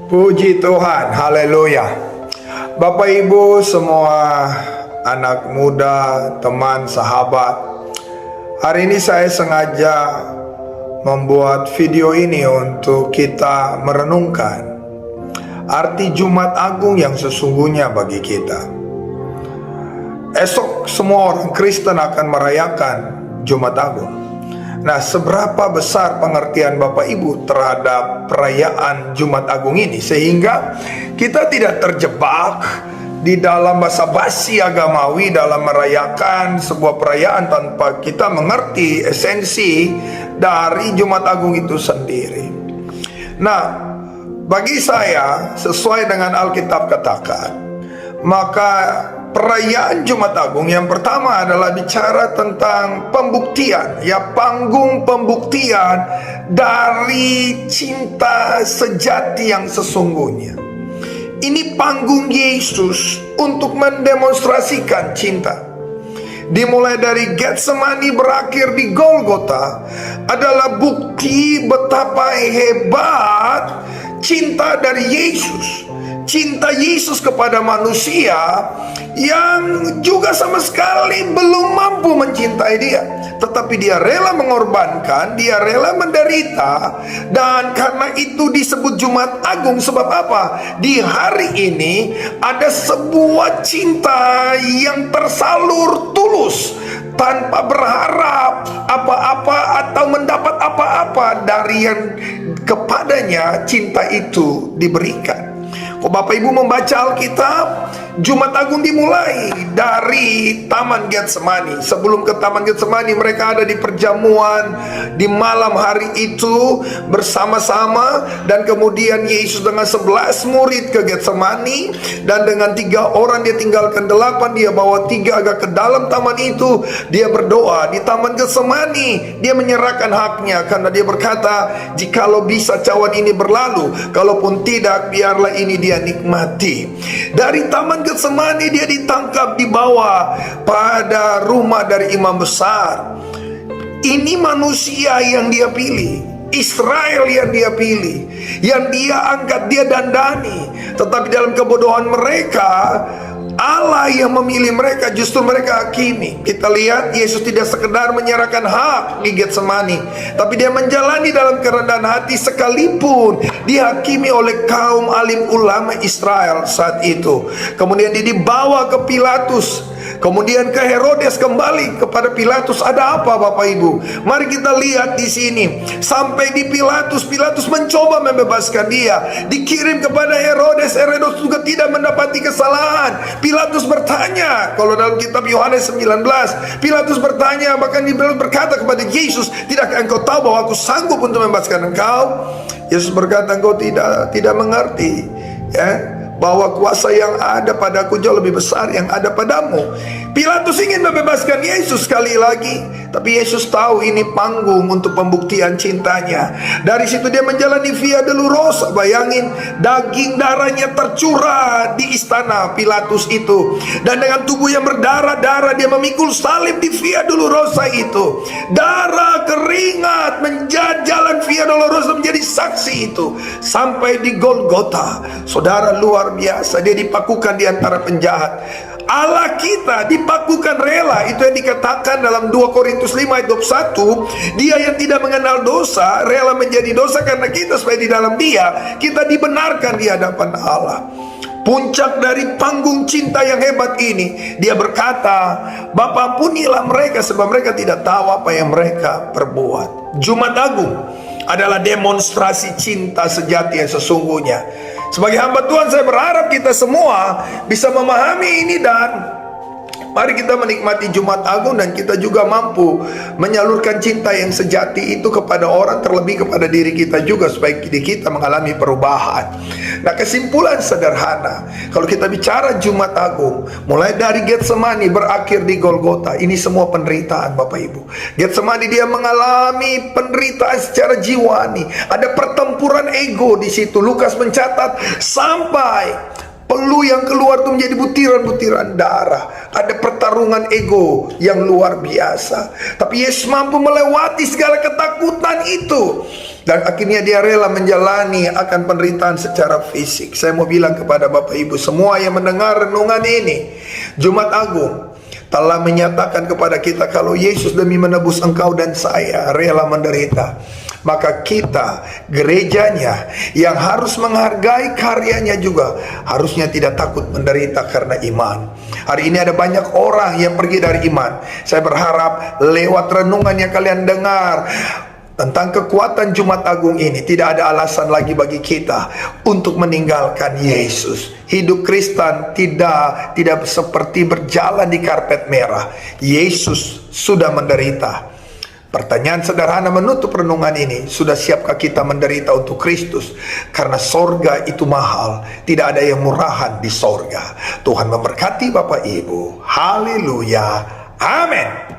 Puji Tuhan, haleluya. Bapak Ibu semua, anak muda, teman, sahabat, hari ini saya sengaja membuat video ini untuk kita merenungkan arti Jumat Agung yang sesungguhnya bagi kita. Esok semua orang Kristen akan merayakan Jumat Agung. Nah, seberapa besar pengertian Bapak Ibu terhadap perayaan Jumat Agung ini, sehingga kita tidak terjebak di dalam basa-basi agamawi dalam merayakan sebuah perayaan tanpa kita mengerti esensi dari Jumat Agung itu sendiri. Nah, bagi saya, sesuai dengan Alkitab katakan, maka perayaan Jumat Agung yang pertama adalah bicara tentang pembuktian, ya, panggung pembuktian dari cinta sejati yang sesungguhnya. Ini panggung Yesus untuk mendemonstrasikan cinta. Dimulai dari Getsemani berakhir di Golgota adalah bukti betapa hebat cinta dari Yesus. Cinta Yesus kepada manusia yang juga sama sekali belum mampu mencintai dia, tetapi dia rela mengorbankan, dia rela menderita. Dan karena itu disebut Jumat Agung. Sebab apa? Di hari ini ada sebuah cinta yang tersalur tulus, tanpa berharap apa-apa atau mendapat apa-apa dari yang kepadanya cinta itu diberikan. Kalau Bapak Ibu membaca Alkitab, Jumat Agung dimulai dari Taman Getsemani. Sebelum ke Taman Getsemani, mereka ada di perjamuan di malam hari itu bersama-sama. Dan kemudian Yesus dengan 11 murid ke Getsemani. Dan dengan 3 orang dia tinggalkan 8, dia bawa 3 agak ke dalam taman itu. Dia berdoa di Taman Getsemani. Dia menyerahkan haknya karena dia berkata, jikalau bisa cawan ini berlalu, kalaupun tidak, biarlah ini dia nikmati. Dari Taman Getsemani dia ditangkap, dibawa pada rumah dari imam besar. Ini manusia yang dia pilih, Israel yang dia pilih, yang dia angkat, dia dandani. Tetapi dalam kebodohan mereka, Allah yang memilih mereka, justru mereka hakimi. Kita lihat Yesus tidak sekedar menyerahkan hak di Getsemani, tapi dia menjalani dalam kerendahan hati sekalipun dihakimi oleh kaum alim ulama Israel saat itu. Kemudian dia dibawa ke Pilatus, kemudian ke Herodes, kembali kepada Pilatus. Ada apa Bapak Ibu? Mari kita lihat di sini. Sampai di Pilatus, Pilatus mencoba membebaskan dia. Dikirim kepada Herodes, Herodes juga tidak mendapati kesalahan. Pilatus bertanya, kalau dalam kitab Yohanes 19, Pilatus bertanya, bahkan Pilatus berkata kepada Yesus, tidakkah engkau tahu bahwa aku sanggup untuk membebaskan engkau? Yesus berkata, engkau tidak mengerti, ya, bahwa kuasa yang ada padaku jauh lebih besar yang ada padamu. Pilatus ingin membebaskan Yesus sekali lagi, tapi Yesus tahu ini panggung untuk pembuktian cintanya. Dari situ dia menjalani Via Dolorosa. Bayangin, daging darahnya tercurah di istana Pilatus itu, dan dengan tubuh yang berdarah-darah dia memikul salib di Via Dolorosa itu. Darah, keringat menjadi jalan Via Dolorosa menjadi saksi itu sampai di Golgota. Saudara, luar biasa, dia dipakukan di antara penjahat. Allah kita dipakukan rela. Itu yang dikatakan dalam 2 Korintus 5 ayat 21. Dia yang tidak mengenal dosa rela menjadi dosa karena kita, supaya di dalam dia kita dibenarkan di hadapan Allah. Puncak dari panggung cinta yang hebat ini, dia berkata, Bapa, ampunilah mereka sebab mereka tidak tahu apa yang mereka perbuat. Jumat Agung adalah demonstrasi cinta sejati yang sesungguhnya. Sebagai hamba Tuhan, saya berharap kita semua bisa memahami ini, dan mari kita menikmati Jumat Agung dan kita juga mampu menyalurkan cinta yang sejati itu kepada orang, terlebih kepada diri kita juga, supaya diri kita mengalami perubahan. Nah, kesimpulan sederhana, kalau kita bicara Jumat Agung, mulai dari Getsemani berakhir di Golgota, ini semua penderitaan Bapak Ibu. Getsemani dia mengalami penderitaan secara jiwani, ada pertempuran ego di situ. Lukas mencatat sampai Pelu yang keluar itu menjadi butiran-butiran darah. Ada pertarungan ego yang luar biasa. Tapi Yesus mampu melewati segala ketakutan itu. dan akhirnya dia rela menjalani akan penderitaan secara fisik. Saya mau bilang kepada Bapak Ibu semua yang mendengar renungan ini, Jumat Agung telah menyatakan kepada kita kalau Yesus demi menebus engkau dan saya rela menderita. Maka kita, gerejanya yang harus menghargai karyanya juga, harusnya tidak takut menderita karena iman. Hari ini ada banyak orang yang pergi dari iman. Saya berharap lewat renungan yang kalian dengar tentang kekuatan Jumat Agung ini, tidak ada alasan lagi bagi kita untuk meninggalkan Yesus. Hidup Kristen tidak seperti berjalan di karpet merah. Yesus sudah menderita. Pertanyaan sederhana menutup renungan ini, sudah siapkah kita menderita untuk Kristus? Karena sorga itu mahal, tidak ada yang murahan di sorga. Tuhan memberkati Bapak Ibu. Haleluya. Amin.